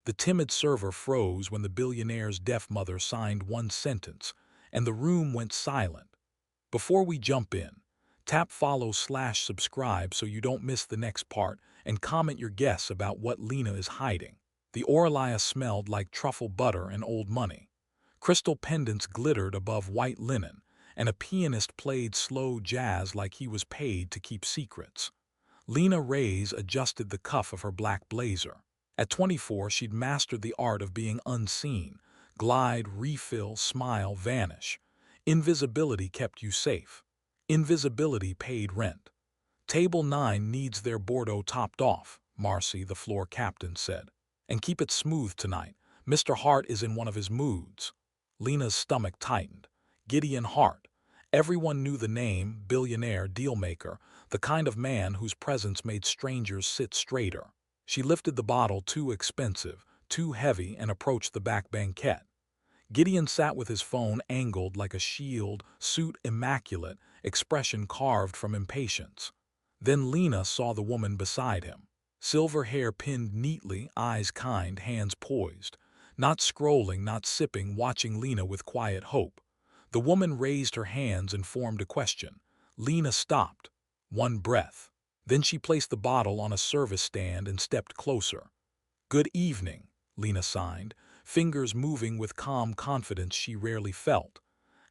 The timid server froze when the billionaire's deaf mother signed one sentence, and the room went silent. Before we jump in, tap follow/subscribe so you don't miss the next part, and comment your guess about what Lena is hiding. The Oralia smelled like truffle butter and old money. Crystal pendants glittered above white linen, and a pianist played slow jazz like he was paid to keep secrets. Lena Reyes adjusted the cuff of her black blazer. At 24, she'd mastered the art of being unseen. Glide, refill, smile, vanish. Invisibility kept you safe. Invisibility paid rent. Table 9 needs their Bordeaux topped off, Marcy, the floor captain, said. And keep it smooth tonight. Mr. Hart is in one of his moods. Lena's stomach tightened. Gideon Hart. Everyone knew the name, billionaire, dealmaker, the kind of man whose presence made strangers sit straighter. She lifted the bottle, too expensive, too heavy, and approached the back banquette. Gideon sat with his phone angled like a shield, suit immaculate, expression carved from impatience. Then Lena saw the woman beside him. Silver hair pinned neatly, eyes kind, hands poised. Not scrolling, not sipping, watching Lena with quiet hope. The woman raised her hands and formed a question. Lena stopped. One breath. Then she placed the bottle on a service stand and stepped closer. "Good evening," Lena signed, fingers moving with calm confidence she rarely felt.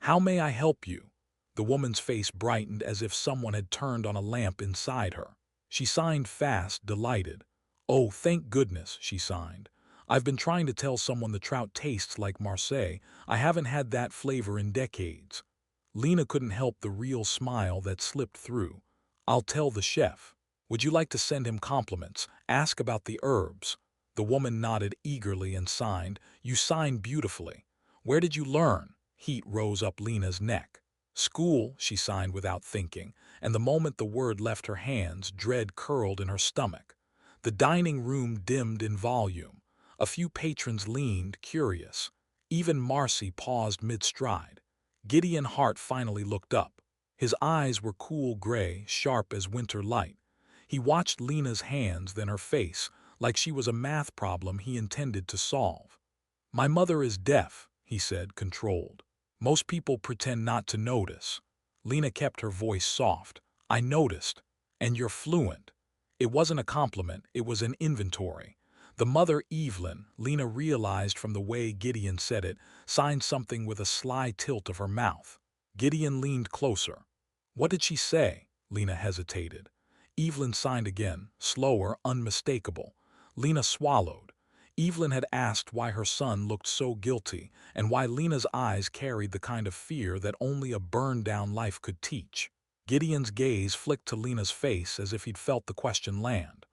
"How may I help you?" The woman's face brightened as if someone had turned on a lamp inside her. She signed fast, delighted. "Oh, thank goodness," she signed. "I've been trying to tell someone the trout tastes like Marseille. I haven't had that flavor in decades." Lena couldn't help the real smile that slipped through. "I'll tell the chef. Would you like to send him compliments? Ask about the herbs." The woman nodded eagerly and signed. "You sign beautifully. Where did you learn?" Heat rose up Lena's neck. "School," she signed without thinking, and the moment the word left her hands, dread curled in her stomach. The dining room dimmed in volume. A few patrons leaned, curious. Even Marcy paused mid-stride. Gideon Hart finally looked up. His eyes were cool gray, sharp as winter light. He watched Lena's hands, then her face, like she was a math problem he intended to solve. "My mother is deaf," he said, controlled. "Most people pretend not to notice." Lena kept her voice soft. "I noticed. And you're fluent." It wasn't a compliment, it was an inventory. The mother, Evelyn, Lena realized from the way Gideon said it, signed something with a sly tilt of her mouth. Gideon leaned closer. "What did she say?" Lena hesitated. Evelyn signed again, slower, unmistakable. Lena swallowed. Evelyn had asked why her son looked so guilty, and why Lena's eyes carried the kind of fear that only a burned-down life could teach. Gideon's gaze flicked to Lena's face as if he'd felt the question land.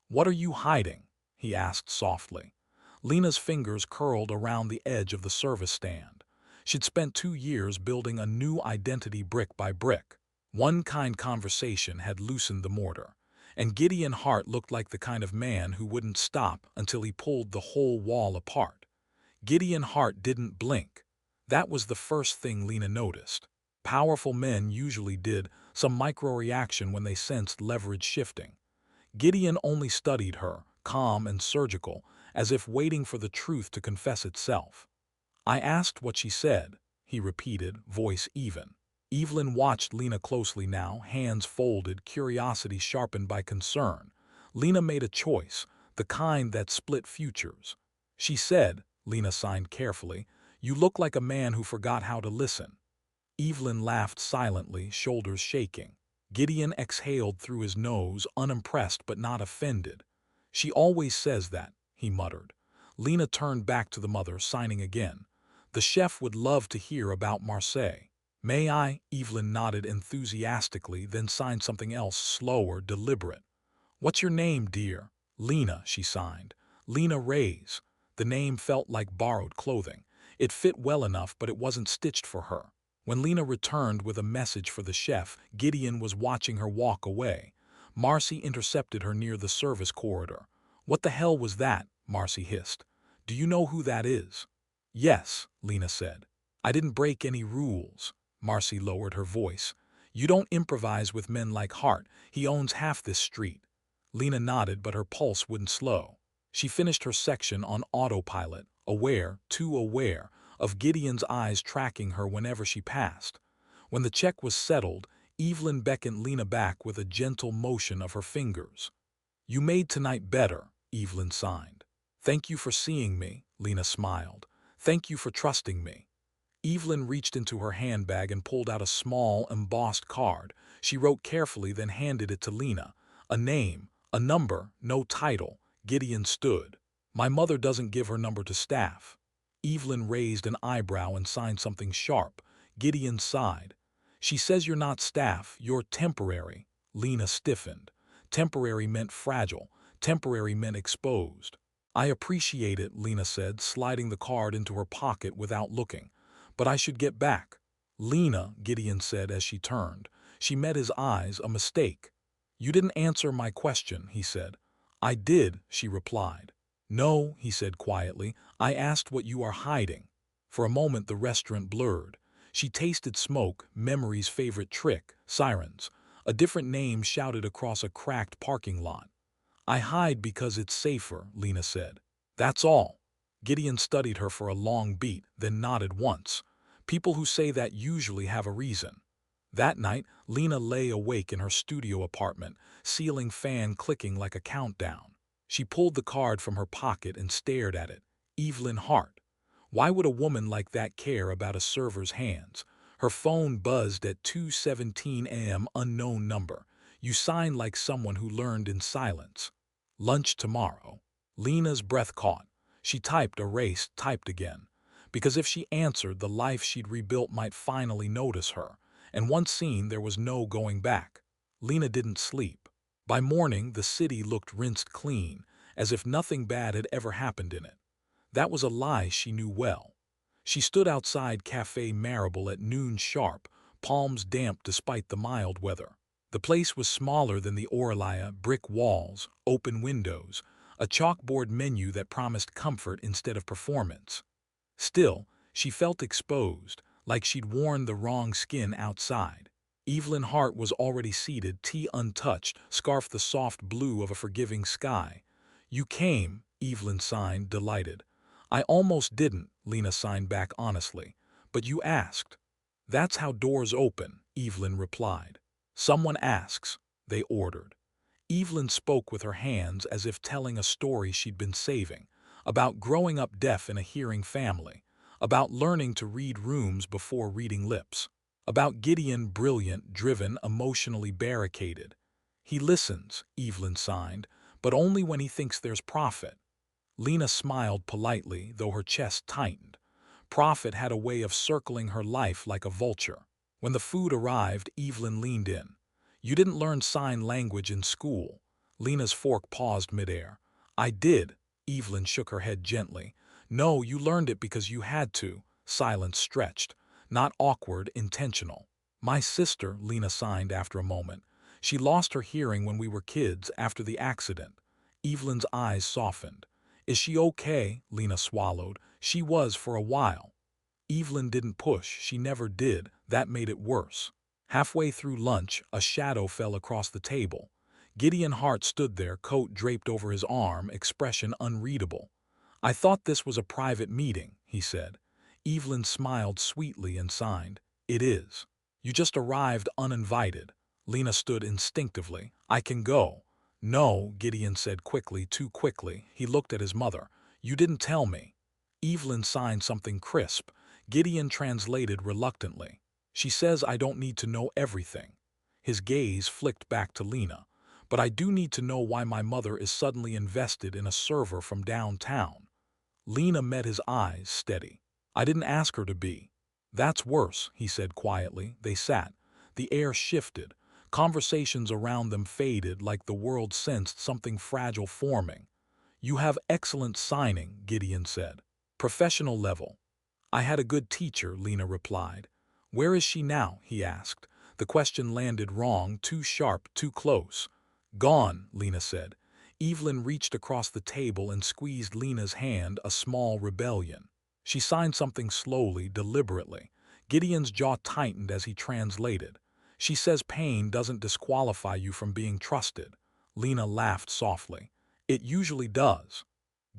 "What are you hiding?" he asked softly. Lena's fingers curled around the edge of the service stand. She'd spent 2 years building a new identity brick by brick. One kind conversation had loosened the mortar, and Gideon Hart looked like the kind of man who wouldn't stop until he pulled the whole wall apart. Gideon Hart didn't blink. That was the first thing Lena noticed. Powerful men usually did, some micro-reaction when they sensed leverage shifting. Gideon only studied her, calm and surgical, as if waiting for the truth to confess itself. "I asked what she said," he repeated, voice even. Evelyn watched Lena closely now, hands folded, curiosity sharpened by concern. Lena made a choice, the kind that split futures. "She said," Lena signed carefully, "you look like a man who forgot how to listen." Evelyn laughed silently, shoulders shaking. Gideon exhaled through his nose, unimpressed but not offended. "She always says that," he muttered. Lena turned back to the mother, signing again. "The chef would love to hear about Marseille." "May I?" Evelyn nodded enthusiastically, then signed something else, slower, deliberate. "What's your name, dear?" "Lena," she signed. "Lena Reyes." The name felt like borrowed clothing. It fit well enough, but it wasn't stitched for her. When Lena returned with a message for the chef, Gideon was watching her walk away. Marcy intercepted her near the service corridor. "What the hell was that?" Marcy hissed. "Do you know who that is?" "Yes," Lena said. "I didn't break any rules." Marcy lowered her voice. "You don't improvise with men like Hart. He owns half this street." Lena nodded, but her pulse wouldn't slow. She finished her section on autopilot, aware, too aware, of Gideon's eyes tracking her whenever she passed. When the check was settled, Evelyn beckoned Lena back with a gentle motion of her fingers. "You made tonight better," Evelyn signed. "Thank you for seeing me," Lena smiled. "Thank you for trusting me." Evelyn reached into her handbag and pulled out a small, embossed card. She wrote carefully, then handed it to Lena. A name, a number, no title. Gideon stood. "My mother doesn't give her number to staff." Evelyn raised an eyebrow and signed something sharp. Gideon sighed. "She says you're not staff, you're temporary." Lena stiffened. Temporary meant fragile. Temporary meant exposed. "I appreciate it," Lena said, sliding the card into her pocket without looking. "But I should get back." "Lena," Gideon said as she turned. She met his eyes, a mistake. "You didn't answer my question," he said. "I did," she replied. "No," he said quietly, "I asked what you are hiding." For a moment the restaurant blurred. She tasted smoke, memory's favorite trick, sirens. A different name shouted across a cracked parking lot. "I hide because it's safer," Lena said. "That's all." Gideon studied her for a long beat, then nodded once. People who say that usually have a reason. That night, Lena lay awake in her studio apartment, ceiling fan clicking like a countdown. She pulled the card from her pocket and stared at it. Evelyn Hart. Why would a woman like that care about a server's hands? Her phone buzzed at 2:17 a.m. Unknown number. You sign like someone who learned in silence. Lunch tomorrow. Lena's breath caught. She typed, erased, typed again. Because if she answered, the life she'd rebuilt might finally notice her. And once seen, there was no going back. Lena didn't sleep. By morning, the city looked rinsed clean, as if nothing bad had ever happened in it. That was a lie she knew well. She stood outside Café Marable at noon sharp, palms damp despite the mild weather. The place was smaller than the Oralia, brick walls, open windows, a chalkboard menu that promised comfort instead of performance. Still, she felt exposed, like she'd worn the wrong skin outside. Evelyn Hart was already seated, tea untouched, scarf the soft blue of a forgiving sky. "You came," Evelyn signed, delighted. "I almost didn't," Lena signed back honestly. "But you asked." "That's how doors open," Evelyn replied. "Someone asks," they ordered. Evelyn spoke with her hands as if telling a story she'd been saving, about growing up deaf in a hearing family, about learning to read rooms before reading lips, about Gideon, brilliant, driven, emotionally barricaded. "He listens," Evelyn signed, "but only when he thinks there's profit." Lena smiled politely, though her chest tightened. Profit had a way of circling her life like a vulture. When the food arrived, Evelyn leaned in. "You didn't learn sign language in school." Lena's fork paused midair. "I did." Evelyn shook her head gently. "No, you learned it because you had to." Silence stretched. "Not awkward, intentional." "My sister," Lena signed after a moment. "She lost her hearing when we were kids after the accident." Evelyn's eyes softened. "Is she okay?" Lena swallowed. "She was for a while." Evelyn didn't push, she never did. That made it worse. Halfway through lunch, a shadow fell across the table. Gideon Hart stood there, coat draped over his arm, expression unreadable. "I thought this was a private meeting," he said. Evelyn smiled sweetly and signed. "It is. You just arrived uninvited." Lena stood instinctively. "I can go." "No," Gideon said quickly, too quickly. He looked at his mother. "You didn't tell me." Evelyn signed something crisp. Gideon translated reluctantly. "She says I don't need to know everything." His gaze flicked back to Lena. "But I do need to know why my mother is suddenly invested in a server from downtown." Lena met his eyes, steady. "I didn't ask her to be." "That's worse," he said quietly. They sat. The air shifted. Conversations around them faded like the world sensed something fragile forming. "You have excellent signing," Gideon said. "Professional level." "I had a good teacher," Lena replied. "Where is she now?" he asked. The question landed wrong, too sharp, too close. "Gone," Lena said. Evelyn reached across the table and squeezed Lena's hand, a small rebellion. She signed something slowly, deliberately. Gideon's jaw tightened as he translated. "She says pain doesn't disqualify you from being trusted." Lena laughed softly. "It usually does."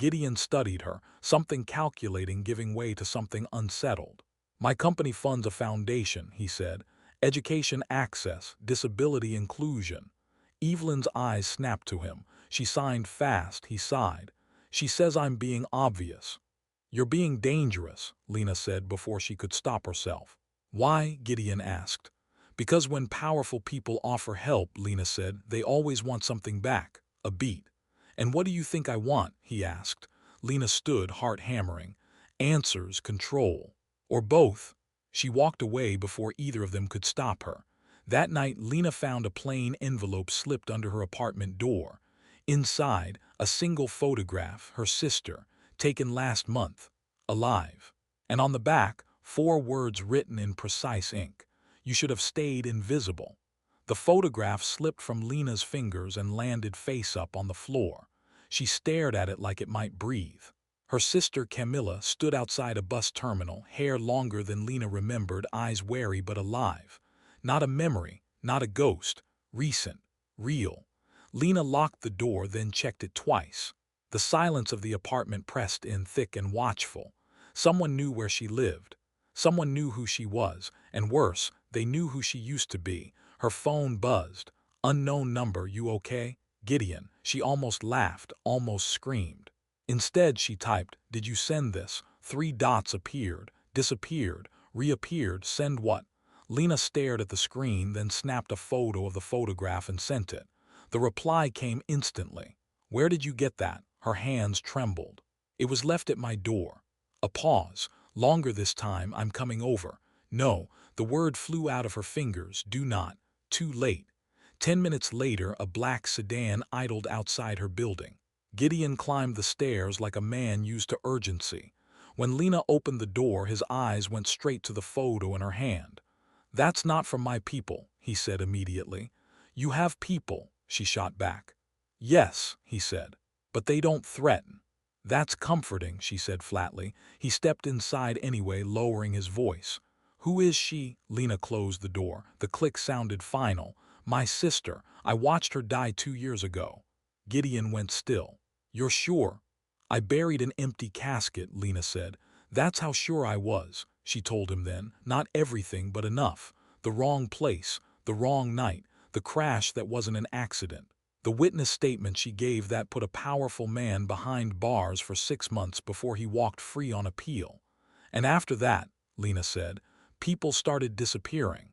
Gideon studied her, something calculating giving way to something unsettled. My company funds a foundation, he said. Education access, disability inclusion. Evelyn's eyes snapped to him. She signed fast, he sighed. She says I'm being obvious. You're being dangerous, Lena said before she could stop herself. Why? Gideon asked. Because when powerful people offer help, Lena said, they always want something back, a beat. And what do you think I want? He asked. Lena stood, heart hammering. Answers, control. Or both. She walked away before either of them could stop her. That night, Lena found a plain envelope slipped under her apartment door. Inside, a single photograph, her sister, taken last month, alive. And on the back, 4 words written in precise ink. You should have stayed invisible. The photograph slipped from Lena's fingers and landed face up on the floor. She stared at it like it might breathe. Her sister Camilla stood outside a bus terminal, hair longer than Lena remembered, eyes wary but alive. Not a memory, not a ghost. Recent, real. Lena locked the door, then checked it twice. The silence of the apartment pressed in thick and watchful. Someone knew where she lived. Someone knew who she was, and worse, they knew who she used to be. Her phone buzzed. Unknown number, you okay? Gideon. She almost laughed, almost screamed. Instead, she typed, did you send this? 3 dots appeared, disappeared, reappeared, send what? Lena stared at the screen, then snapped a photo of the photograph and sent it. The reply came instantly. Where did you get that? Her hands trembled. It was left at my door. A pause. Longer this time, I'm coming over. No, the word flew out of her fingers, do not. Too late. 10 minutes later, a black sedan idled outside her building. Gideon climbed the stairs like a man used to urgency. When Lena opened the door, his eyes went straight to the photo in her hand. That's not from my people, he said immediately. You have people, she shot back. Yes, he said, but they don't threaten. That's comforting, she said flatly. He stepped inside anyway, lowering his voice. Who is she? Lena closed the door. The click sounded final. My sister. I watched her die 2 years ago. Gideon went still. You're sure? I buried an empty casket, Lena said. That's how sure I was, she told him then. Not everything, but enough. The wrong place, the wrong night, the crash that wasn't an accident. The witness statement she gave that put a powerful man behind bars for 6 months before he walked free on appeal. And after that, Lena said, people started disappearing.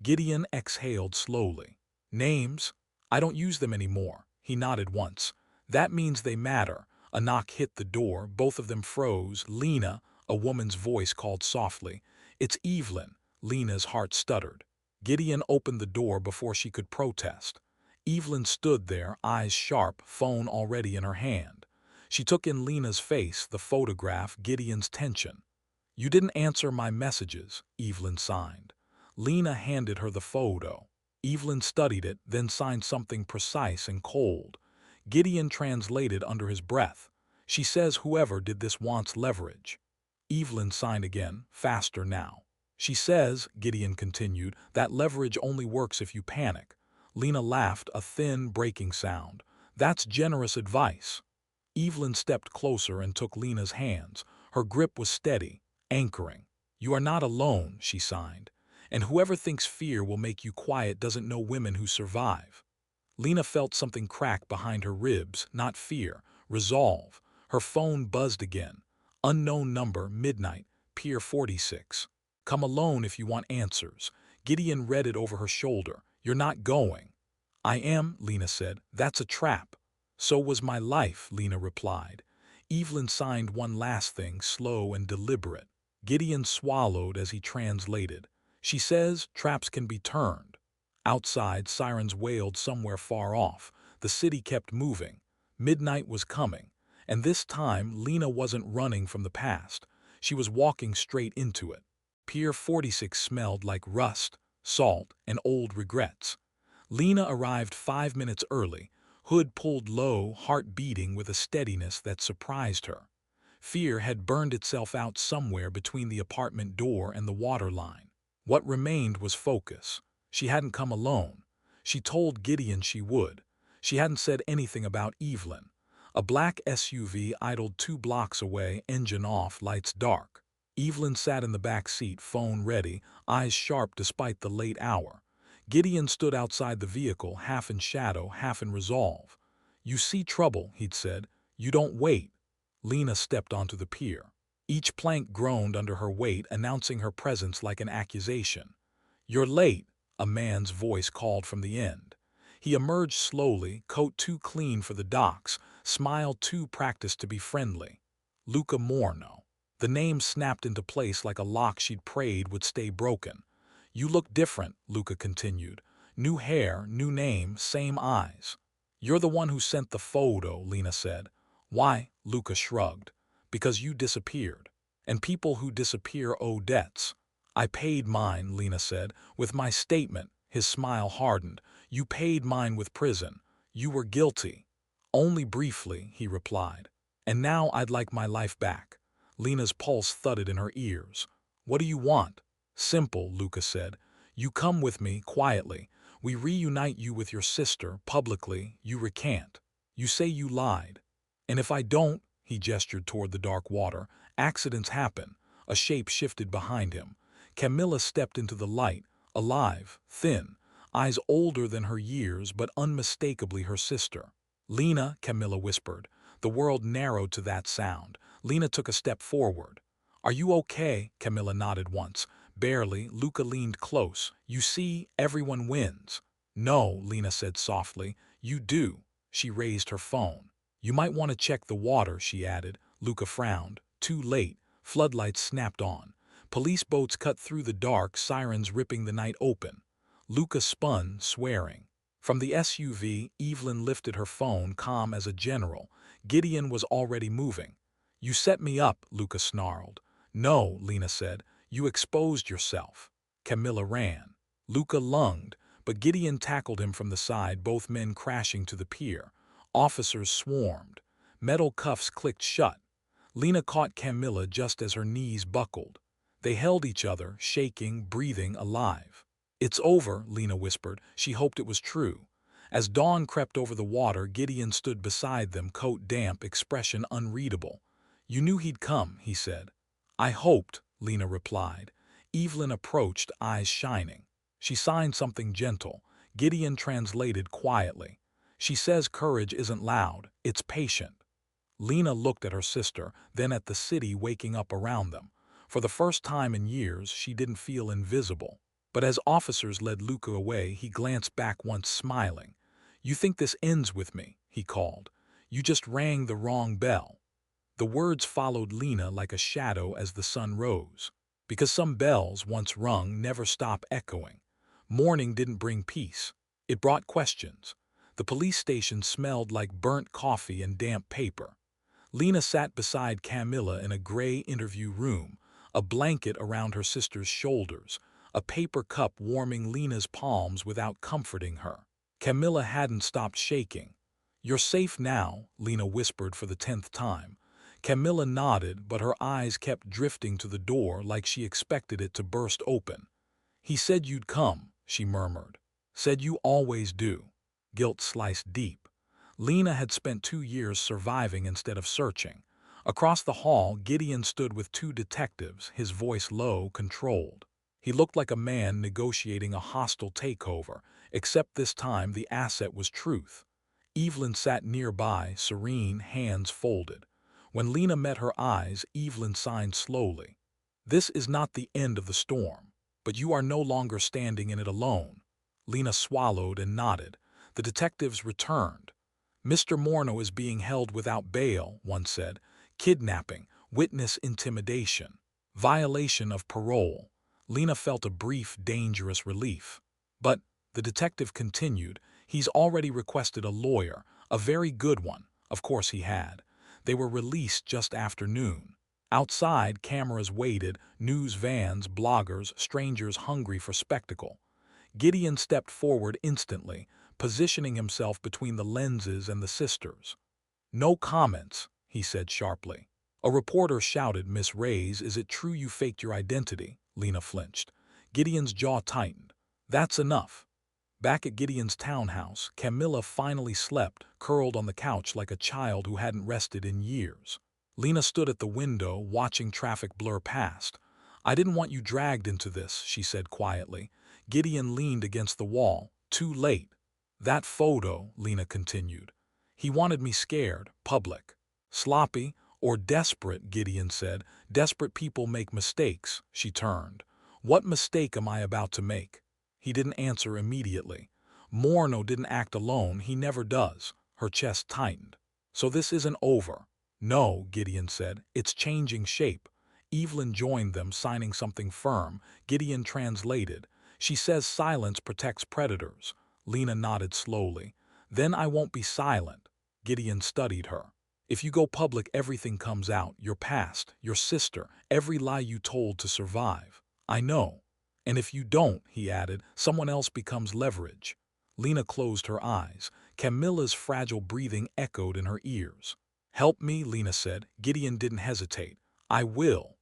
Gideon exhaled slowly. Names? I don't use them anymore. He nodded once. That means they matter. A knock hit the door. Both of them froze. Lena, a woman's voice called softly. It's Evelyn. Lena's heart stuttered. Gideon opened the door before she could protest. Evelyn stood there, eyes sharp, phone already in her hand. She took in Lena's face, the photograph, Gideon's tension. You didn't answer my messages, Evelyn signed. Lena handed her the photo. Evelyn studied it, then signed something precise and cold. Gideon translated under his breath. She says whoever did this wants leverage. Evelyn signed again, faster now. She says, Gideon continued, that leverage only works if you panic. Lena laughed, a thin, breaking sound. That's generous advice. Evelyn stepped closer and took Lena's hands. Her grip was steady, anchoring. You are not alone, she signed. And whoever thinks fear will make you quiet doesn't know women who survive. Lena felt something crack behind her ribs, not fear, resolve. Her phone buzzed again. Unknown number, midnight, Pier 46. Come alone if you want answers. Gideon read it over her shoulder. You're not going. I am, Lena said. That's a trap. So was my life, Lena replied. Evelyn signed one last thing, slow and deliberate. Gideon swallowed as he translated. She says traps can be turned. Outside, sirens wailed somewhere far off. The city kept moving. Midnight was coming. And this time, Lena wasn't running from the past. She was walking straight into it. Pier 46 smelled like rust, salt, and old regrets. Lena arrived 5 minutes early, hood pulled low, heart beating with a steadiness that surprised her. Fear had burned itself out somewhere between the apartment door and the water line. What remained was focus. She hadn't come alone. She told Gideon she would. She hadn't said anything about Evelyn. A black SUV idled 2 blocks away, engine off, lights dark. Evelyn sat in the back seat, phone ready, eyes sharp despite the late hour. Gideon stood outside the vehicle, half in shadow, half in resolve. "You see trouble," he'd said. "You don't wait." Lena stepped onto the pier. Each plank groaned under her weight, announcing her presence like an accusation. "You're late," a man's voice called from the end. He emerged slowly, coat too clean for the docks, smile too practiced to be friendly. Luca Morno. The name snapped into place like a lock she'd prayed would stay broken. "You look different," Luca continued. "New hair, new name, same eyes." "You're the one who sent the photo," Lena said. "Why?" Luca shrugged. "Because you disappeared. And people who disappear owe debts." "I paid mine," Lena said. "With my statement." His smile hardened. "You paid mine with prison. You were guilty." "Only briefly," he replied. "And now I'd like my life back." Lena's pulse thudded in her ears. "What do you want?" "Simple," Luca said. "You come with me, quietly. We reunite you with your sister, publicly. You recant. You say you lied. And if I don't," he gestured toward the dark water, "accidents happen." A shape shifted behind him. Camilla stepped into the light, alive, thin, eyes older than her years but unmistakably her sister. "Lena," Camilla whispered. The world narrowed to that sound. Lena took a step forward. "Are you okay?" Camilla nodded once. Barely. Luca leaned close. "You see, everyone wins." "No," Lena said softly. "You do." She raised her phone. "You might want to check the water," she added. Luca frowned. Too late. Floodlights snapped on. Police boats cut through the dark, sirens ripping the night open. Luca spun, swearing. From the SUV, Evelyn lifted her phone, calm as a general. Gideon was already moving. "You set me up," Luca snarled. "No," Lena said. "You exposed yourself." Camilla ran. Luca lunged, but Gideon tackled him from the side, both men crashing to the pier. Officers swarmed. Metal cuffs clicked shut. Lena caught Camilla just as her knees buckled. They held each other, shaking, breathing, alive. "It's over," Lena whispered. She hoped it was true. As dawn crept over the water, Gideon stood beside them, coat damp, expression unreadable. "You knew he'd come," he said. "I hoped," Lena replied. Evelyn approached, eyes shining. She signed something gentle. Gideon translated quietly. "She says courage isn't loud, it's patient." Lena looked at her sister, then at the city waking up around them. For the first time in years, she didn't feel invisible. But as officers led Luca away, he glanced back once, smiling. "You think this ends with me," he called. "You just rang the wrong bell." The words followed Lena like a shadow as the sun rose. Because some bells, once rung, never stop echoing. Morning didn't bring peace. It brought questions. The police station smelled like burnt coffee and damp paper. Lena sat beside Camilla in a gray interview room, a blanket around her sister's shoulders, a paper cup warming Lena's palms without comforting her. Camilla hadn't stopped shaking. "You're safe now," Lena whispered for the 10th time. Camilla nodded, but her eyes kept drifting to the door like she expected it to burst open. "He said you'd come," she murmured. "Said you always do." Guilt sliced deep. Lena had spent 2 years surviving instead of searching. Across the hall, Gideon stood with 2 detectives, his voice low, controlled. He looked like a man negotiating a hostile takeover, except this time the asset was truth. Evelyn sat nearby, serene, hands folded. When Lena met her eyes, Evelyn signed slowly. "This is not the end of the storm, but you are no longer standing in it alone." Lena swallowed and nodded. The detectives returned. "Mr. Morno is being held without bail," one said. "Kidnapping, witness intimidation, violation of parole." Lena felt a brief, dangerous relief. "But," the detective continued, "he's already requested a lawyer, a very good one." Of course he had. They were released just after noon. Outside, cameras waited, news vans, bloggers, strangers hungry for spectacle. Gideon stepped forward instantly, positioning himself between the lenses and the sisters. "No comments," he said sharply. A reporter shouted, "Miss Reyes, is it true you faked your identity?" Lena flinched. Gideon's jaw tightened. "That's enough." Back at Gideon's townhouse, Camilla finally slept, curled on the couch like a child who hadn't rested in years. Lena stood at the window, watching traffic blur past. "I didn't want you dragged into this," she said quietly. Gideon leaned against the wall. "Too late." "That photo," Lena continued. "He wanted me scared, public." "Sloppy or desperate," Gideon said. "Desperate people make mistakes." She turned. "What mistake am I about to make?" He didn't answer immediately. "Morno didn't act alone, he never does." Her chest tightened. "So this isn't over." "No," Gideon said. "It's changing shape." Evelyn joined them, signing something firm. Gideon translated. "She says silence protects predators." Lena nodded slowly. "Then I won't be silent." Gideon studied her. "If you go public, everything comes out. Your past, your sister, every lie you told to survive." "I know." "And if you don't," he added, "someone else becomes leverage." Lena closed her eyes. Camilla's fragile breathing echoed in her ears. "Help me," Lena said. Gideon didn't hesitate. "I will."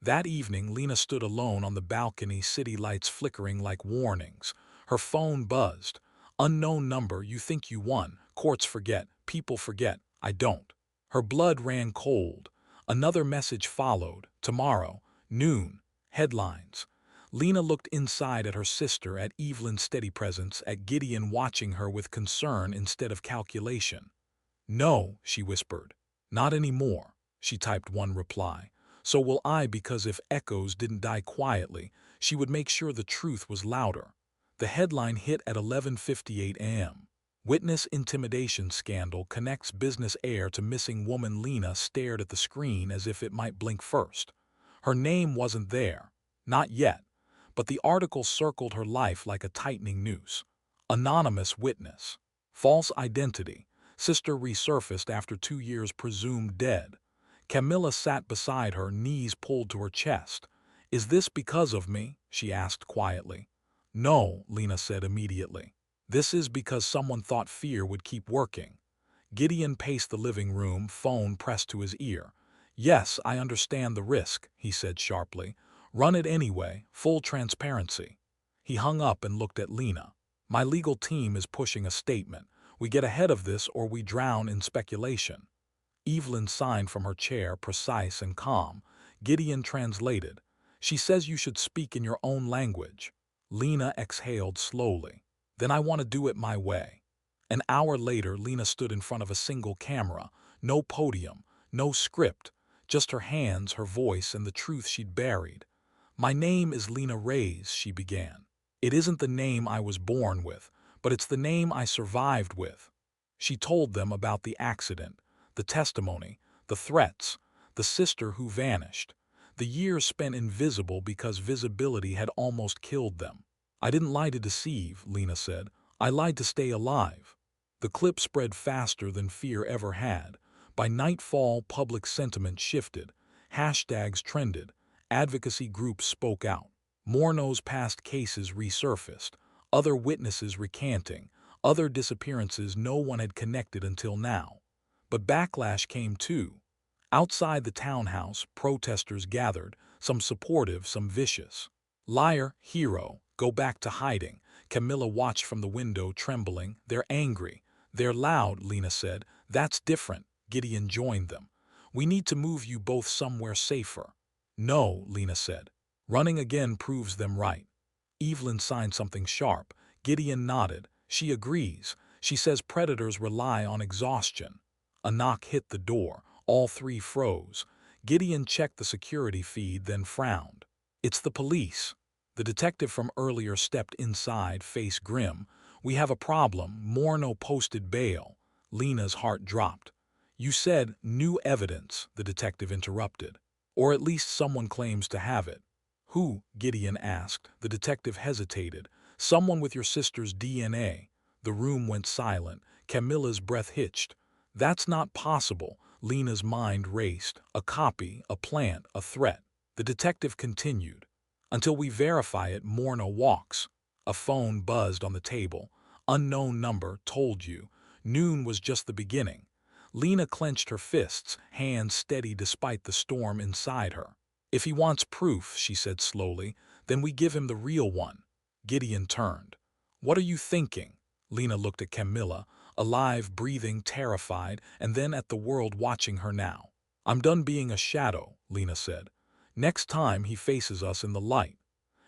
That evening, Lena stood alone on the balcony, city lights flickering like warnings. Her phone buzzed. "Unknown number, you think you won. Courts forget, people forget. I don't." Her blood ran cold. Another message followed. "Tomorrow, noon. Headlines." Lena looked inside at her sister, at Evelyn's steady presence, at Gideon watching her with concern instead of calculation. "No," she whispered. "Not anymore." She typed one reply. "So will I, because if echoes didn't die quietly, she would make sure the truth was louder." The headline hit at 11:58 a.m. "Witness intimidation scandal connects business heir to missing woman." Lena stared at the screen as if it might blink first. Her name wasn't there. Not yet. But the article circled her life like a tightening noose. Anonymous witness. False identity. Sister resurfaced after 2 years presumed dead. Camilla sat beside her, knees pulled to her chest. "Is this because of me?" she asked quietly. "No," Lena said immediately. "This is because someone thought fear would keep working." Gideon paced the living room, phone pressed to his ear. "Yes, I understand the risk," he said sharply. "Run it anyway, full transparency." He hung up and looked at Lena. "My legal team is pushing a statement. We get ahead of this or we drown in speculation." Evelyn signed from her chair, precise and calm. Gideon translated. "She says you should speak in your own language." Lena exhaled slowly. "Then I want to do it my way." An hour later, Lena stood in front of a single camera. No podium, no script, just her hands, her voice, and the truth she'd buried. "My name is Lena Reyes," she began. "It isn't the name I was born with, but it's the name I survived with." She told them about the accident, the testimony, the threats, the sister who vanished, the years spent invisible because visibility had almost killed them. "I didn't lie to deceive," Lena said. "I lied to stay alive." The clip spread faster than fear ever had. By nightfall, public sentiment shifted. Hashtags trended. Advocacy groups spoke out. Morno's past cases resurfaced. Other witnesses recanting. Other disappearances no one had connected until now. But backlash came too. Outside the townhouse, protesters gathered, some supportive, some vicious. "Liar, hero, go back to hiding." Camilla watched from the window, trembling. "They're angry. They're loud," Lena said. "That's different." Gideon joined them. "We need to move you both somewhere safer." "No," Lena said. "Running again proves them right." Evelyn signed something sharp. Gideon nodded. "She agrees. She says predators rely on exhaustion." A knock hit the door. All three froze. Gideon checked the security feed, then frowned. "It's the police." The detective from earlier stepped inside, face grim. "We have a problem. Morno posted bail." Lena's heart dropped. "You said new evidence," the detective interrupted. "Or at least someone claims to have it." "Who?" Gideon asked. The detective hesitated. "Someone with your sister's DNA." The room went silent. Camilla's breath hitched. "That's not possible." Lena's mind raced. "A copy, a plant, a threat." The detective continued. "Until we verify it, Morno walks." A phone buzzed on the table. "Unknown number, told you." Noon was just the beginning. Lena clenched her fists, hands steady despite the storm inside her. "If he wants proof," she said slowly, "then we give him the real one." Gideon turned. What are you thinking? Lena looked at Camilla, alive, breathing, terrified, and then at the world watching her now. I'm done being a shadow, Lena said. Next time he faces us in the light.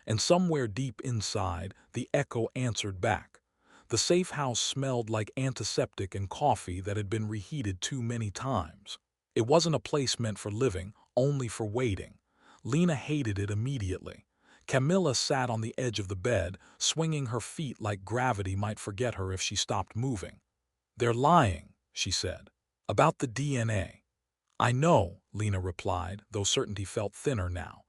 And somewhere deep inside, the echo answered back. The safe house smelled like antiseptic and coffee that had been reheated too many times. It wasn't a place meant for living, only for waiting. Lena hated it immediately. Camilla sat on the edge of the bed, swinging her feet like gravity might forget her if she stopped moving. They're lying, she said. About the DNA. I know, Lena replied, though certainty felt thinner now.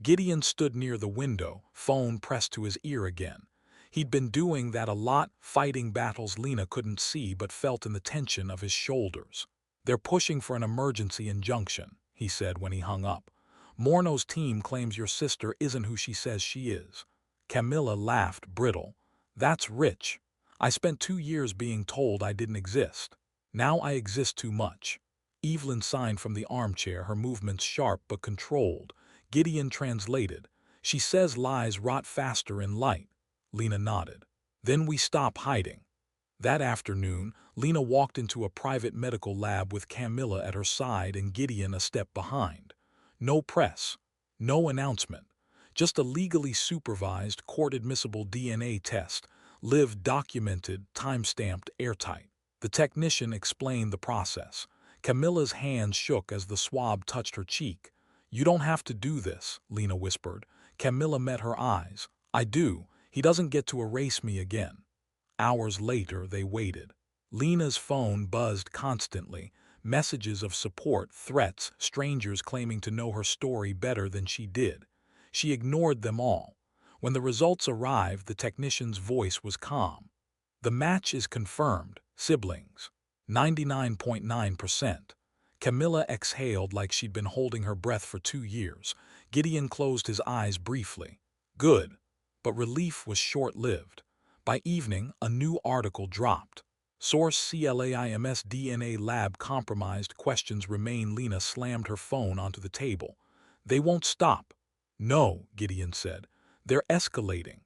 Gideon stood near the window, phone pressed to his ear again. He'd been doing that a lot, fighting battles Lena couldn't see but felt in the tension of his shoulders. They're pushing for an emergency injunction, he said when he hung up. Morno's team claims your sister isn't who she says she is. Camilla laughed, brittle. That's rich. I spent 2 years being told I didn't exist. Now I exist too much. Evelyn signed from the armchair, her movements sharp but controlled. Gideon translated. She says lies rot faster in light. Lena nodded. Then we stop hiding. That afternoon, Lena walked into a private medical lab with Camilla at her side and Gideon a step behind. No press. No announcement. Just a legally supervised, court-admissible DNA test. Lived, documented, time-stamped, airtight. The technician explained the process. Camilla's hand shook as the swab touched her cheek. You don't have to do this, Lena whispered. Camilla met her eyes. I do. He doesn't get to erase me again. Hours later, they waited. Lena's phone buzzed constantly. Messages of support, threats, strangers claiming to know her story better than she did. She ignored them all. When the results arrived, the technician's voice was calm. The match is confirmed. Siblings. 99.9%. Camilla exhaled like she'd been holding her breath for 2 years. Gideon closed his eyes briefly. Good. But relief was short-lived. By evening, a new article dropped. Source CLAIMS DNA lab compromised, questions remain. Lena slammed her phone onto the table. They won't stop. No, Gideon said. They're escalating.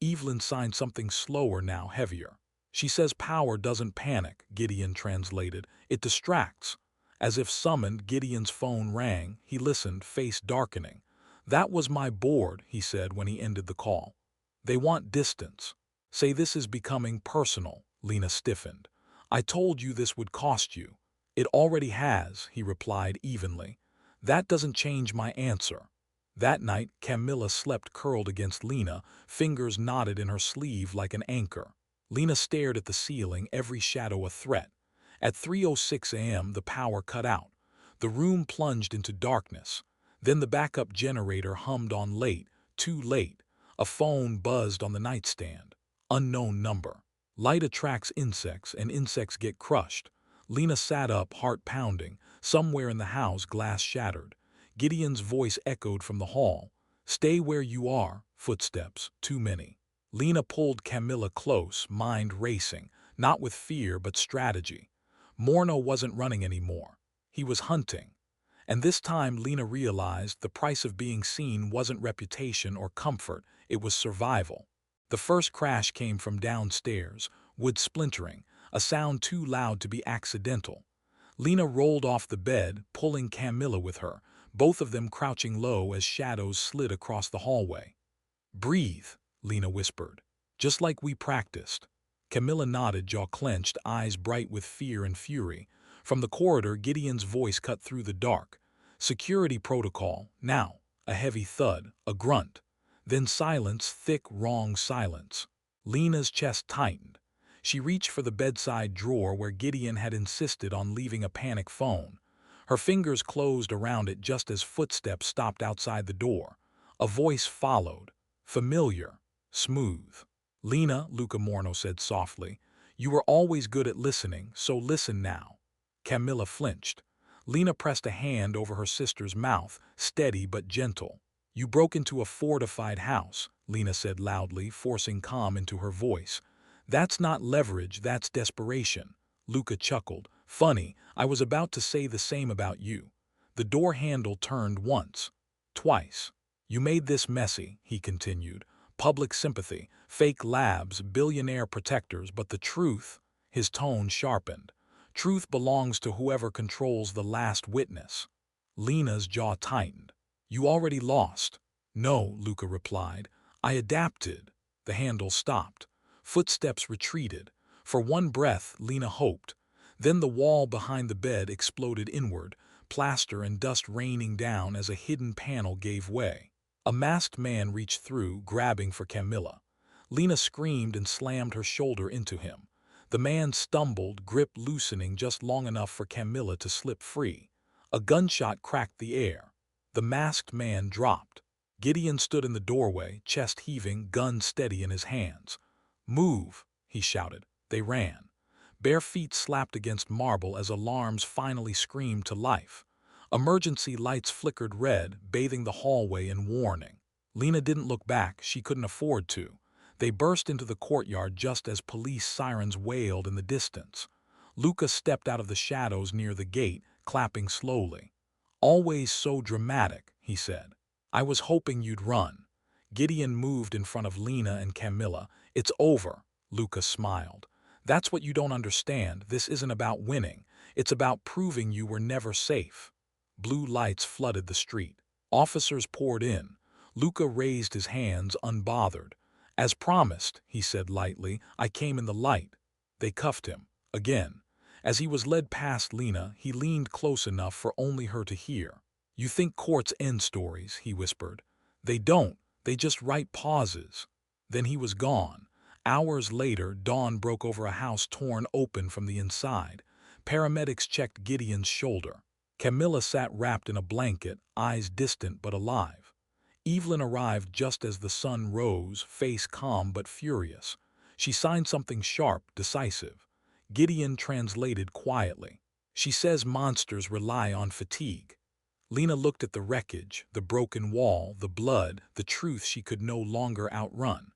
Evelyn signed something slower now, heavier. She says power doesn't panic, Gideon translated. It distracts. As if summoned, Gideon's phone rang. He listened, face darkening. That was my board, he said when he ended the call. They want distance. Say this is becoming personal, Lena stiffened. I told you this would cost you. It already has, he replied evenly. That doesn't change my answer. That night, Camilla slept curled against Lena, fingers knotted in her sleeve like an anchor. Lena stared at the ceiling, every shadow a threat. At 3:06 a.m., the power cut out. The room plunged into darkness. Then the backup generator hummed on late, too late. A phone buzzed on the nightstand. Unknown number. Light attracts insects, and insects get crushed. Lena sat up, heart pounding. Somewhere in the house, glass shattered. Gideon's voice echoed from the hall. Stay where you are. Footsteps. Too many. Lena pulled Camilla close, mind racing, not with fear but strategy. Morno wasn't running anymore. He was hunting. And this time Lena realized the price of being seen wasn't reputation or comfort, it was survival. The first crash came from downstairs, wood splintering, a sound too loud to be accidental. Lena rolled off the bed, pulling Camilla with her, both of them crouching low as shadows slid across the hallway. Breathe, Lena whispered. Just like we practiced. Camilla nodded, jaw clenched, eyes bright with fear and fury. From the corridor, Gideon's voice cut through the dark. Security protocol, now. A heavy thud, a grunt. Then silence, thick, wrong silence. Lena's chest tightened. She reached for the bedside drawer where Gideon had insisted on leaving a panic phone. Her fingers closed around it just as footsteps stopped outside the door. A voice followed. Familiar. Smooth. Lena, Luca Morno said softly, you were always good at listening, so listen now. Camilla flinched. Lena pressed a hand over her sister's mouth, steady but gentle. You broke into a fortified house, Lena said loudly, forcing calm into her voice. That's not leverage, that's desperation. Luca chuckled. Funny, I was about to say the same about you. The door handle turned once. Twice. You made this messy, he continued, public sympathy, fake labs, billionaire protectors, but the truth, his tone sharpened. Truth belongs to whoever controls the last witness. Lena's jaw tightened. You already lost. No, Luca replied. I adapted. The handle stopped. Footsteps retreated. For one breath, Lena hoped. Then the wall behind the bed exploded inward, plaster and dust raining down as a hidden panel gave way. A masked man reached through, grabbing for Camilla. Lena screamed and slammed her shoulder into him. The man stumbled, grip loosening just long enough for Camilla to slip free. A gunshot cracked the air. The masked man dropped. Gideon stood in the doorway, chest heaving, gun steady in his hands. Move, he shouted. They ran. Bare feet slapped against marble as alarms finally screamed to life. Emergency lights flickered red, bathing the hallway in warning. Lena didn't look back, she couldn't afford to. They burst into the courtyard just as police sirens wailed in the distance. Luca stepped out of the shadows near the gate, clapping slowly. Always so dramatic, he said. I was hoping you'd run. Gideon moved in front of Lena and Camilla. It's over, Luca smiled. That's what you don't understand. This isn't about winning. It's about proving you were never safe. Blue lights flooded the street. Officers poured in. Luca raised his hands, unbothered. As promised, he said lightly, I came in the light. They cuffed him. Again. As he was led past Lena, he leaned close enough for only her to hear. You think courts end stories, he whispered. They don't. They just write pauses. Then he was gone. Hours later, dawn broke over a house torn open from the inside. Paramedics checked Gideon's shoulder. Camilla sat wrapped in a blanket, eyes distant but alive. Evelyn arrived just as the sun rose, face calm but furious. She signed something sharp, decisive. Gideon translated quietly. She says monsters rely on fatigue. Lena looked at the wreckage, the broken wall, the blood, the truth she could no longer outrun.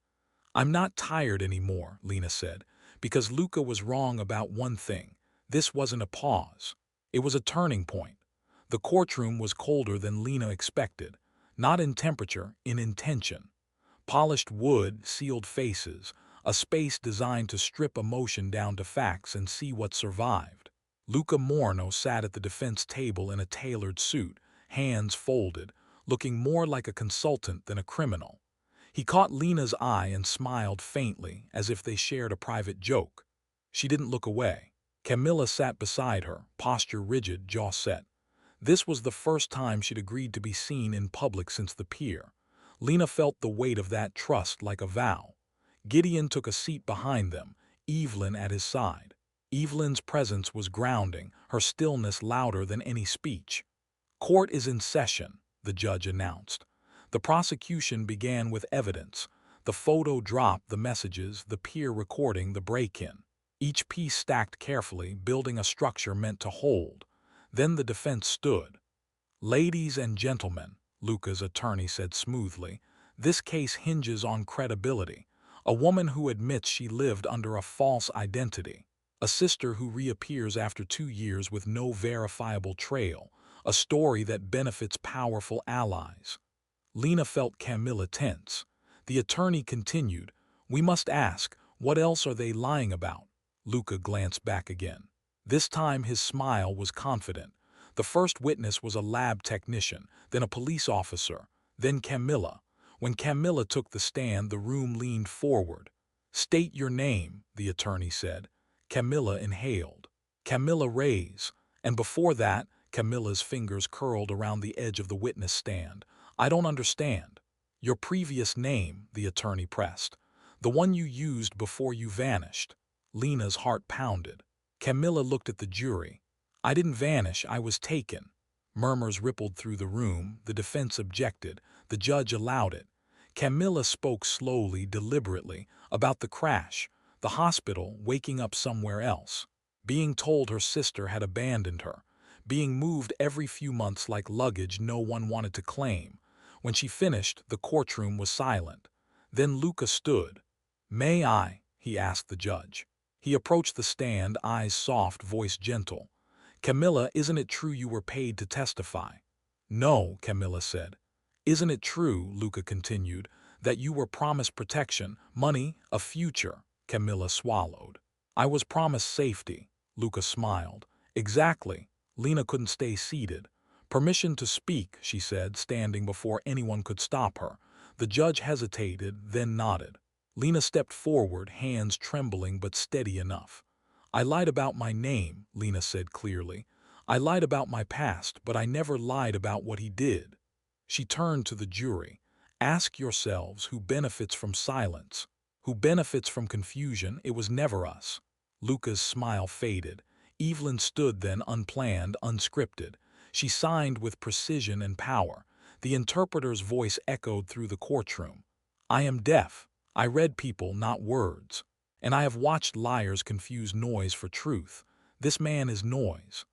I'm not tired anymore, Lena said, because Luca was wrong about one thing. This wasn't a pause. It was a turning point. The courtroom was colder than Lena expected, not in temperature, in intention. Polished wood, sealed faces, a space designed to strip emotion down to facts and see what survived. Luca Morno sat at the defense table in a tailored suit, hands folded, looking more like a consultant than a criminal. He caught Lena's eye and smiled faintly, as if they shared a private joke. She didn't look away. Camilla sat beside her, posture rigid, jaw set. This was the first time she'd agreed to be seen in public since the pier. Lena felt the weight of that trust like a vow. Gideon took a seat behind them, Evelyn at his side. Evelyn's presence was grounding, her stillness louder than any speech. Court is in session, the judge announced. The prosecution began with evidence. The photo drop, the messages, the peer recording, the break-in. Each piece stacked carefully, building a structure meant to hold. Then the defense stood. Ladies and gentlemen, Luca's attorney said smoothly, this case hinges on credibility. A woman who admits she lived under a false identity. A sister who reappears after 2 years with no verifiable trail. A story that benefits powerful allies. Lena felt Camilla tense. The attorney continued, we must ask, what else are they lying about? Luca glanced back again. This time his smile was confident. The first witness was a lab technician, then a police officer, then Camilla. When Camilla took the stand, the room leaned forward. State your name, the attorney said. Camilla inhaled. Camilla Reyes. And before that, Camilla's fingers curled around the edge of the witness stand. I don't understand. Your previous name, the attorney pressed. The one you used before you vanished. Lena's heart pounded. Camilla looked at the jury. I didn't vanish, I was taken. Murmurs rippled through the room, the defense objected, the judge allowed it. Camilla spoke slowly, deliberately, about the crash, the hospital, waking up somewhere else, being told her sister had abandoned her, being moved every few months like luggage no one wanted to claim. When she finished, the courtroom was silent. Then Luca stood. May I? He asked the judge. He approached the stand, eyes soft, voice gentle. Camilla, isn't it true you were paid to testify? No, Camilla said. Isn't it true, Luca continued, that you were promised protection, money, a future. Camilla swallowed. I was promised safety. Luca smiled. Exactly. Lena couldn't stay seated. Permission to speak, she said, standing before anyone could stop her. The judge hesitated, then nodded. Lena stepped forward, hands trembling but steady enough. I lied about my name, Lena said clearly. I lied about my past, but I never lied about what he did. She turned to the jury. Ask yourselves who benefits from silence, who benefits from confusion. It was never us. Luca's smile faded. Evelyn stood then, unplanned, unscripted. She signed with precision and power. The interpreter's voice echoed through the courtroom. I am deaf. I read people, not words. And I have watched liars confuse noise for truth. This man is noise.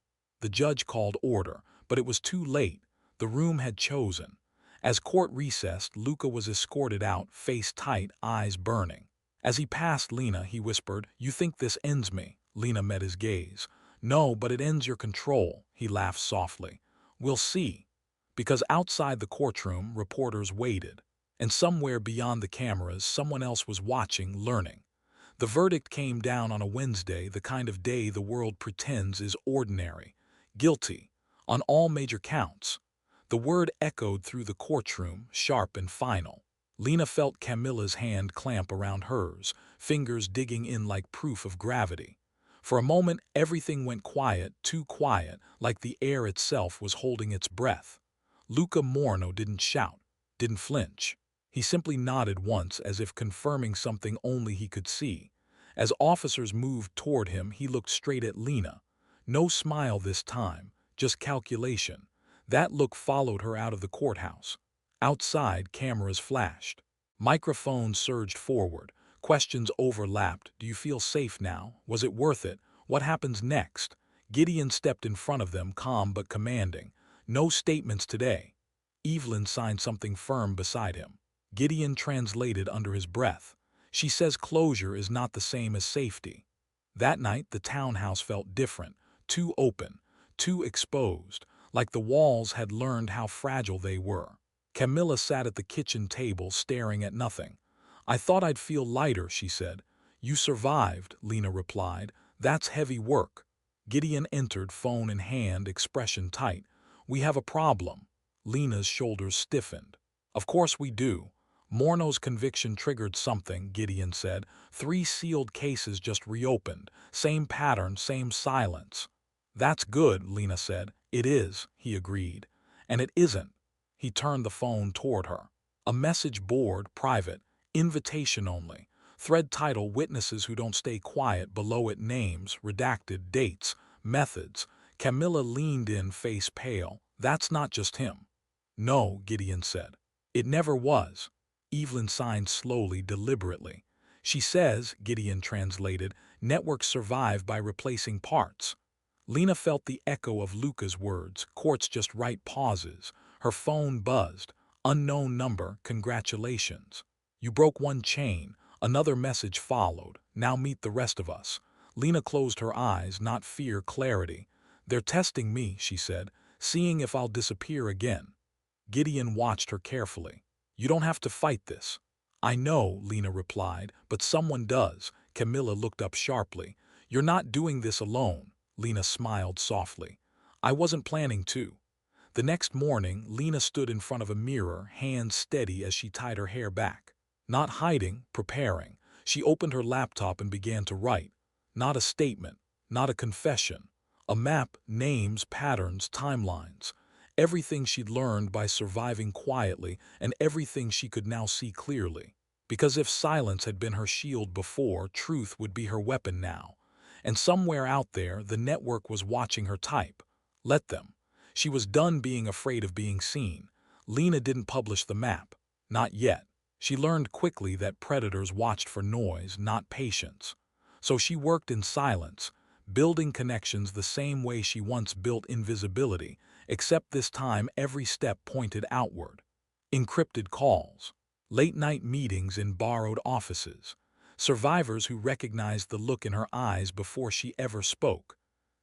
The judge called order, but it was too late. The room had chosen. As court recessed, Luca was escorted out, face tight, eyes burning. As he passed Lena, he whispered, "You think this ends me?" Lena met his gaze. "No, but it ends your control," he laughed softly. "We'll see." Because outside the courtroom, reporters waited. And somewhere beyond the cameras, someone else was watching, learning. The verdict came down on a Wednesday, the kind of day the world pretends is ordinary. Guilty. On all major counts. The word echoed through the courtroom, sharp and final. Lena felt Camilla's hand clamp around hers, fingers digging in like proof of gravity. For a moment, everything went quiet, too quiet, like the air itself was holding its breath. Luca Morno didn't shout, didn't flinch. He simply nodded once, as if confirming something only he could see. As officers moved toward him, he looked straight at Lena. No smile this time, just calculation. That look followed her out of the courthouse. Outside, cameras flashed. Microphones surged forward. Questions overlapped. Do you feel safe now? Was it worth it? What happens next? Gideon stepped in front of them, calm but commanding. No statements today. Evelyn signed something firm beside him. Gideon translated under his breath. She says closure is not the same as safety. That night, the townhouse felt different, too open, too exposed, like the walls had learned how fragile they were. Camilla sat at the kitchen table, staring at nothing. I thought I'd feel lighter, she said. You survived, Lena replied. That's heavy work. Gideon entered, phone in hand, expression tight. We have a problem. Lena's shoulders stiffened. Of course we do. Morno's conviction triggered something, Gideon said. 3 sealed cases just reopened. Same pattern, same silence. That's good, Lena said. It is, he agreed. And it isn't. He turned the phone toward her. A message board, private, invitation only. Thread title, witnesses who don't stay quiet. Below it, names, redacted, dates, methods. Camilla leaned in, face pale. That's not just him. No, Gideon said. It never was. Evelyn signed slowly, deliberately. She says, Gideon translated, networks survive by replacing parts. Lena felt the echo of Luca's words. Courts just write pauses. Her phone buzzed. Unknown number, congratulations. You broke one chain. Another message followed. Now meet the rest of us. Lena closed her eyes, not fear, clarity. They're testing me, she said, seeing if I'll disappear again. Gideon watched her carefully. You don't have to fight this. I know, Lena replied, but someone does. Camilla looked up sharply. You're not doing this alone. Lena smiled softly. I wasn't planning to. The next morning, Lena stood in front of a mirror, hands steady as she tied her hair back. Not hiding, preparing. She opened her laptop and began to write. Not a statement, not a confession. A map, names, patterns, timelines. Everything she'd learned by surviving quietly and everything she could now see clearly. Because if silence had been her shield before, truth would be her weapon now. And somewhere out there, the network was watching her type. Let them. She was done being afraid of being seen. Lena didn't publish the map. Not yet. She learned quickly that predators watched for noise, not patience. So she worked in silence, building connections the same way she once built invisibility, except this time every step pointed outward. Encrypted calls. Late-night meetings in borrowed offices. Survivors who recognized the look in her eyes before she ever spoke.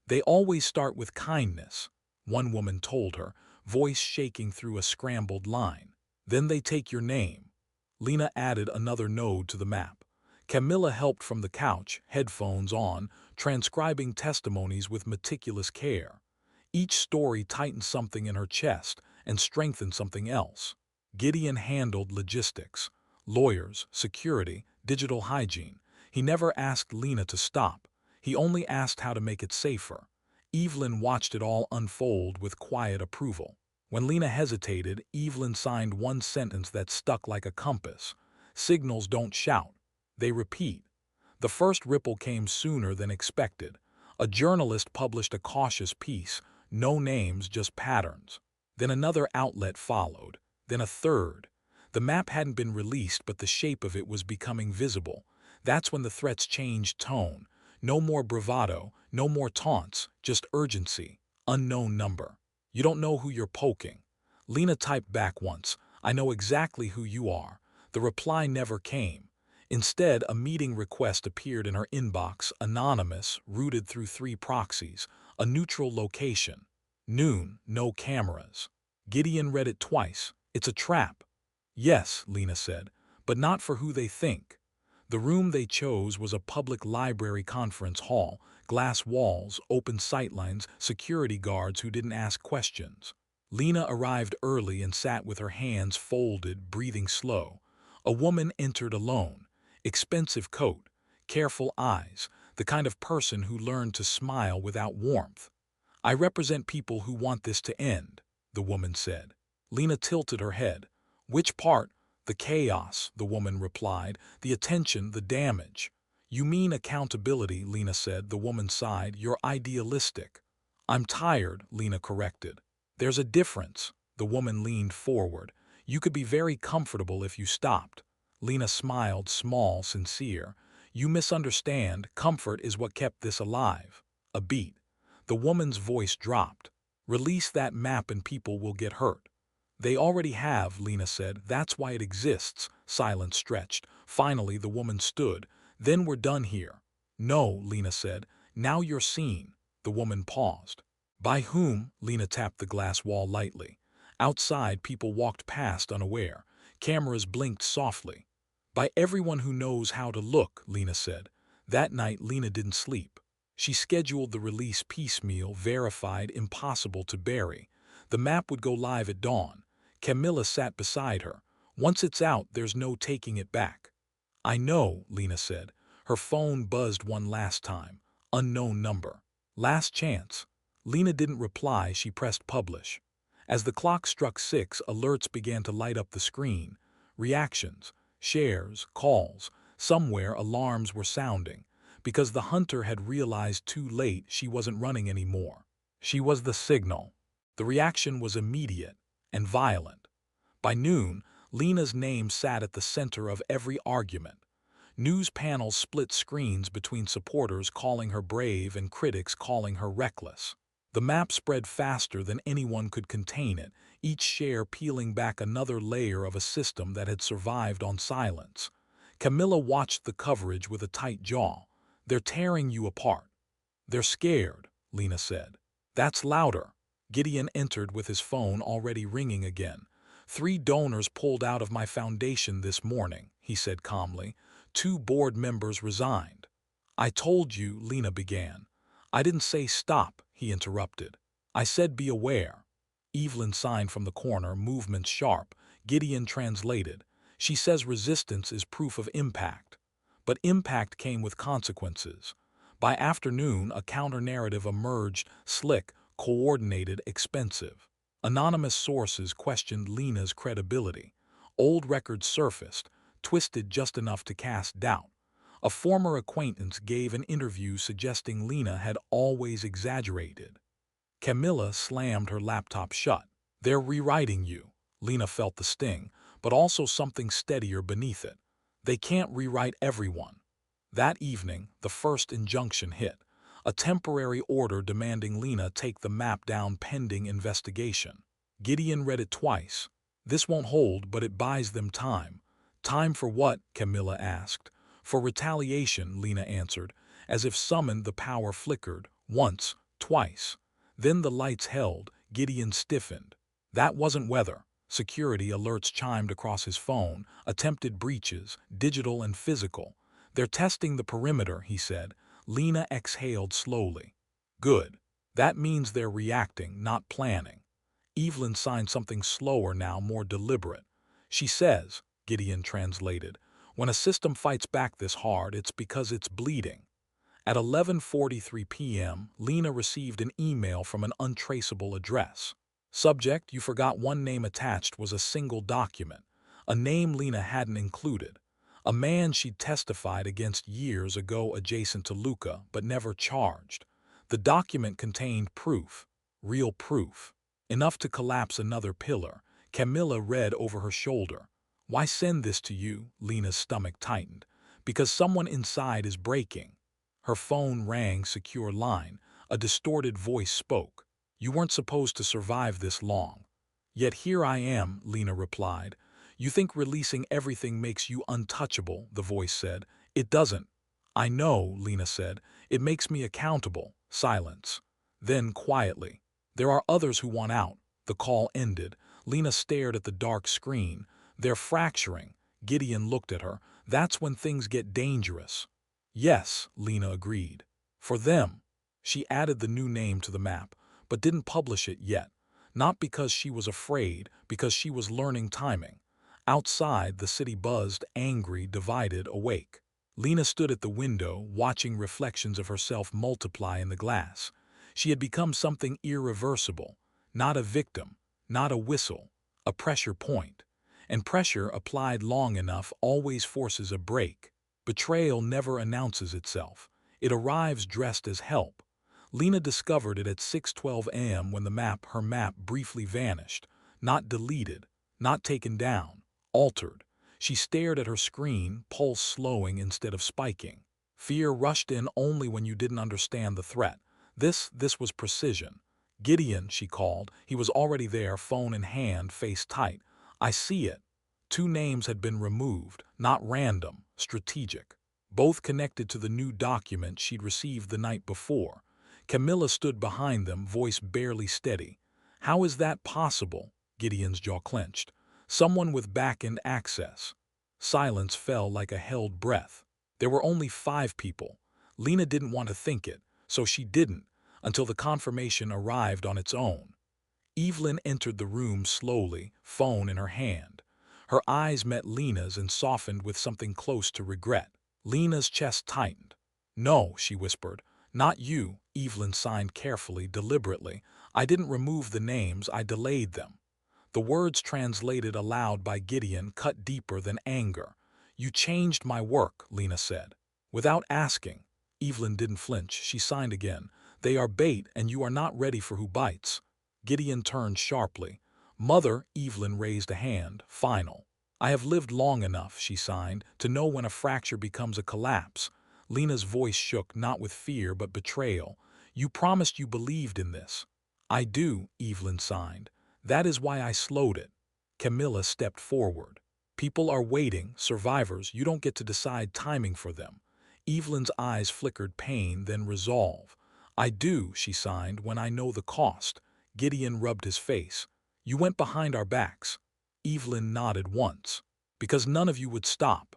They always start with kindness, one woman told her, voice shaking through a scrambled line. Then they take your name. Lena added another node to the map. Camilla helped from the couch, headphones on, transcribing testimonies with meticulous care. Each story tightened something in her chest and strengthened something else. Gideon handled logistics, lawyers, security, digital hygiene. He never asked Lena to stop. He only asked how to make it safer. Evelyn watched it all unfold with quiet approval. When Lena hesitated, Evelyn signed one sentence that stuck like a compass. Signals don't shout. They repeat. The first ripple came sooner than expected. A journalist published a cautious piece, no names, just patterns. Then another outlet followed. Then a third. The map hadn't been released, but the shape of it was becoming visible. That's when the threats changed tone. No more bravado, no more taunts, just urgency. Unknown number. You don't know who you're poking. Lena typed back once, I know exactly who you are. The reply never came. Instead, a meeting request appeared in her inbox, anonymous, routed through 3 proxies, a neutral location. Noon, no cameras. Gideon read it twice. It's a trap. Yes, Lena said, but not for who they think. The room they chose was a public library conference hall, glass walls, open sightlines, security guards who didn't ask questions. Lena arrived early and sat with her hands folded, breathing slow. A woman entered alone. Expensive coat, careful eyes, the kind of person who learned to smile without warmth. I represent people who want this to end, the woman said. Lena tilted her head. Which part? The chaos, the woman replied. The attention, the damage. You mean accountability, Lena said. The woman sighed. You're idealistic. I'm tired, Lena corrected. There's a difference. The woman leaned forward. You could be very comfortable if you stopped. Lena smiled, small, sincere. You misunderstand. Comfort is what kept this alive. A beat. The woman's voice dropped. Release that map and people will get hurt. They already have, Lena said. That's why it exists. Silence stretched. Finally, the woman stood. Then we're done here. No, Lena said. Now you're seen. The woman paused. By whom? Lena tapped the glass wall lightly. Outside, people walked past unaware. Cameras blinked softly. By everyone who knows how to look, Lena said. That night, Lena didn't sleep. She scheduled the release piecemeal, verified, impossible to bury. The map would go live at dawn. Camilla sat beside her. Once it's out, there's no taking it back. I know, Lena said. Her phone buzzed one last time. Unknown number. Last chance. Lena didn't reply. She pressed publish. As the clock struck 6, alerts began to light up the screen. Reactions, shares, calls. Somewhere alarms were sounding. Because the hunter had realized too late she wasn't running anymore. She was the signal. The reaction was immediate and violent. By noon, Lena's name sat at the center of every argument. News panels split screens between supporters calling her brave and critics calling her reckless. The map spread faster than anyone could contain it, each share peeling back another layer of a system that had survived on silence. Camilla watched the coverage with a tight jaw. They're tearing you apart. They're scared, Lena said. That's louder. Gideon entered with his phone already ringing again. 3 donors pulled out of my foundation this morning, he said calmly. 2 board members resigned. I told you, Lena began. I didn't say stop, he interrupted. I said be aware. Evelyn signed from the corner, movements sharp. Gideon translated. She says resistance is proof of impact. But impact came with consequences. By afternoon, a counter-narrative emerged, slick, coordinated, expensive. Anonymous sources questioned Lena's credibility. Old records surfaced, twisted just enough to cast doubt. A former acquaintance gave an interview suggesting Lena had always exaggerated. Camilla slammed her laptop shut. They're rewriting you. Lena felt the sting, but also something steadier beneath it. They can't rewrite everyone. That evening, the first injunction hit. A temporary order demanding Lena take the map down pending investigation. Gideon read it twice. This won't hold, but it buys them time. Time for what? Camilla asked. For retaliation, Lena answered, as if summoned. The power flickered, once, twice. Then the lights held. Gideon stiffened. That wasn't weather. Security alerts chimed across his phone, attempted breaches, digital and physical. They're testing the perimeter, he said. Lena exhaled slowly. Good. That means they're reacting, not planning. Evelyn signed something slower now, more deliberate. She says, Gideon translated, when a system fights back this hard, it's because it's bleeding. At 11:43 p.m., Lena received an email from an untraceable address. Subject, you forgot one name attached was a single document, a name Lena hadn't included. A man she'd testified against years ago adjacent to Luca, but never charged. The document contained proof, real proof, enough to collapse another pillar. Camilla read over her shoulder. Why send this to you? Lena's stomach tightened. Because someone inside is breaking. Her phone rang, secure line. A distorted voice spoke. You weren't supposed to survive this long. Yet here I am, Lena replied. You think releasing everything makes you untouchable, the voice said. It doesn't. I know, Lena said. It makes me accountable. Silence. Then, quietly. There are others who want out. The call ended. Lena stared at the dark screen. They're fracturing. Gideon looked at her. That's when things get dangerous. Yes, Lena agreed. For them. She added the new name to the map, but didn't publish it yet. Not because she was afraid, because she was learning timing. Outside, the city buzzed, angry, divided, awake. Lena stood at the window, watching reflections of herself multiply in the glass. She had become something irreversible. Not a victim, not a whistle, a pressure point. And pressure applied long enough always forces a break. Betrayal never announces itself. It arrives dressed as help. Lena discovered it at 6:12 a.m. when her map briefly vanished. Not deleted, not taken down, altered. She stared at her screen, pulse slowing instead of spiking. Fear rushed in only when you didn't understand the threat. This was precision. Gideon, she called. He was already there, phone in hand, face tight. I see it. 2 names had been removed, not random, strategic. Both connected to the new document she'd received the night before. Camilla stood behind them, voice barely steady. How is that possible? Gideon's jaw clenched. Someone with back-end access. Silence fell like a held breath. There were only 5 people. Lena didn't want to think it, so she didn't, until the confirmation arrived on its own. Evelyn entered the room slowly, phone in her hand. Her eyes met Lena's and softened with something close to regret. Lena's chest tightened. No, she whispered. Not you, Evelyn signed carefully, deliberately. I didn't remove the names, I delayed them. The words translated aloud by Gideon cut deeper than anger. You changed my work, Lena said. Without asking. Evelyn didn't flinch. She signed again. They are bait and you are not ready for who bites. Gideon turned sharply. Mother, Evelyn raised a hand, final. I have lived long enough, she signed, to know when a fracture becomes a collapse. Lena's voice shook, not with fear but betrayal. You promised you believed in this. I do, Evelyn signed. That is why I slowed it. Camilla stepped forward. People are waiting, survivors, you don't get to decide timing for them. Evelyn's eyes flickered pain, then resolve. I do, she signed, when I know the cost. Gideon rubbed his face. You went behind our backs. Evelyn nodded once. Because none of you would stop.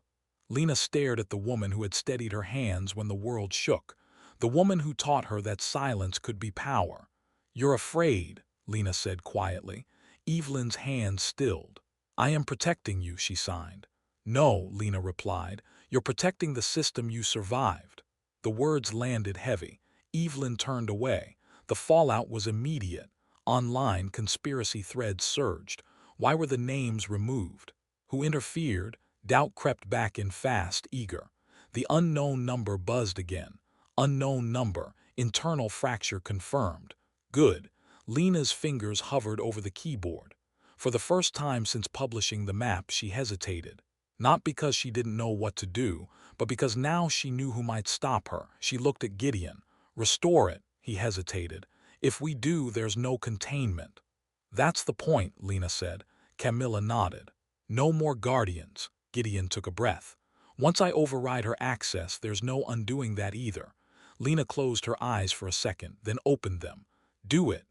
Lena stared at the woman who had steadied her hands when the world shook. The woman who taught her that silence could be power. You're afraid, Lena said quietly. Evelyn's hands stilled. I am protecting you, she signed. No, Lena replied. You're protecting the system you survived. The words landed heavy. Evelyn turned away. The fallout was immediate. Online, conspiracy threads surged. Why were the names removed? Who interfered? Doubt crept back in fast, eager. The unknown number buzzed again. Unknown number. Internal fracture confirmed. Good. Lena's fingers hovered over the keyboard. For the first time since publishing the map, she hesitated. Not because she didn't know what to do, but because now she knew who might stop her. She looked at Gideon. Restore it, he hesitated. If we do, there's no containment. That's the point, Lena said. Camilla nodded. No more guardians. Gideon took a breath. Once I override her access, there's no undoing that either. Lena closed her eyes for a second, then opened them. Do it.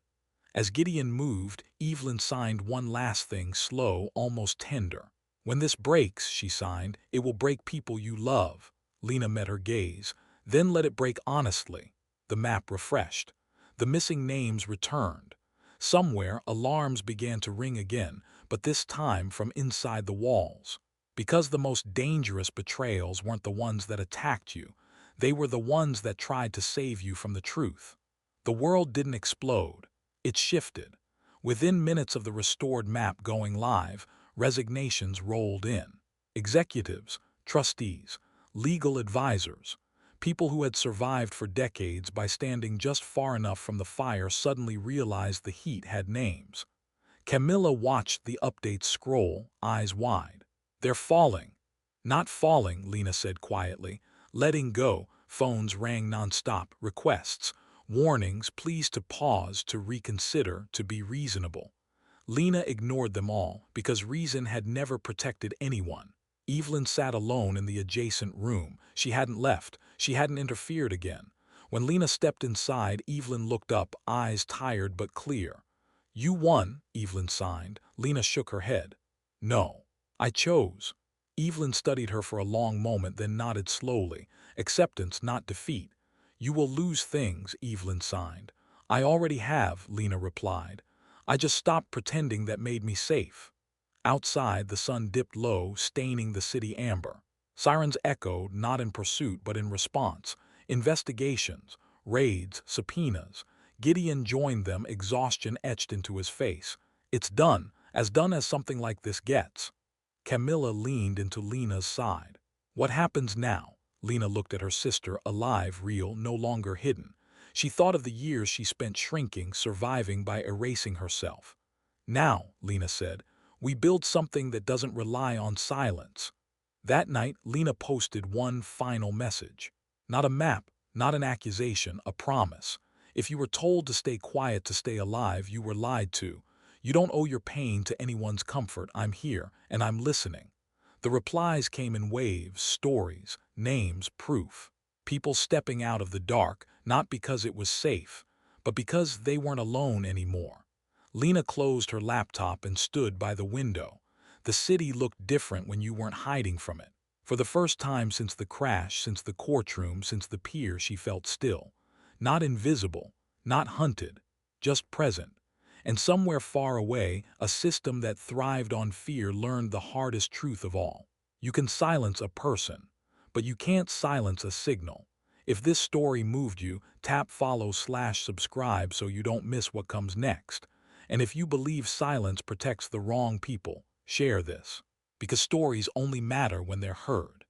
As Gideon moved, Evelyn signed one last thing, slow, almost tender. "When this breaks," she signed, "it will break people you love." Lena met her gaze. "Then let it break honestly." The map refreshed. The missing names returned. Somewhere, alarms began to ring again, but this time from inside the walls. Because the most dangerous betrayals weren't the ones that attacked you. They were the ones that tried to save you from the truth. The world didn't explode. It shifted. Within minutes of the restored map going live, resignations rolled in. Executives, trustees, legal advisors, people who had survived for decades by standing just far enough from the fire suddenly realized the heat had names. Camilla watched the updates scroll, eyes wide. "They're falling." "Not falling," Lena said quietly. "Letting go." Phones rang nonstop, requests, warnings, pleas to pause, to reconsider, to be reasonable. Lena ignored them all because reason had never protected anyone. Evelyn sat alone in the adjacent room. She hadn't left. She hadn't interfered again. When Lena stepped inside, Evelyn looked up, eyes tired but clear. "You won," Evelyn signed. Lena shook her head. "No. I chose." Evelyn studied her for a long moment, then nodded slowly. "Acceptance, not defeat." "You will lose things," Evelyn signed. "I already have," Lena replied. "I just stopped pretending, that made me safe." Outside, the sun dipped low, staining the city amber. Sirens echoed, not in pursuit but in response. Investigations, raids, subpoenas. Gideon joined them, exhaustion etched into his face. "It's done as something like this gets." Camilla leaned into Lena's side. "What happens now?" Lena looked at her sister, alive, real, no longer hidden. She thought of the years she spent shrinking, surviving by erasing herself. "Now," Lena said, "we build something that doesn't rely on silence." That night, Lena posted one final message. Not a map, not an accusation, a promise. If you were told to stay quiet to stay alive, you were lied to. You don't owe your pain to anyone's comfort. I'm here, and I'm listening. The replies came in waves, stories, names, proof. People stepping out of the dark, not because it was safe, but because they weren't alone anymore. Lena closed her laptop and stood by the window. The city looked different when you weren't hiding from it. For the first time since the crash, since the courtroom, since the pier, she felt still. Not invisible, not hunted, just present. And somewhere far away, a system that thrived on fear learned the hardest truth of all. You can silence a person, but you can't silence a signal. If this story moved you, tap follow/subscribe so you don't miss what comes next. And if you believe silence protects the wrong people, share this. Because stories only matter when they're heard.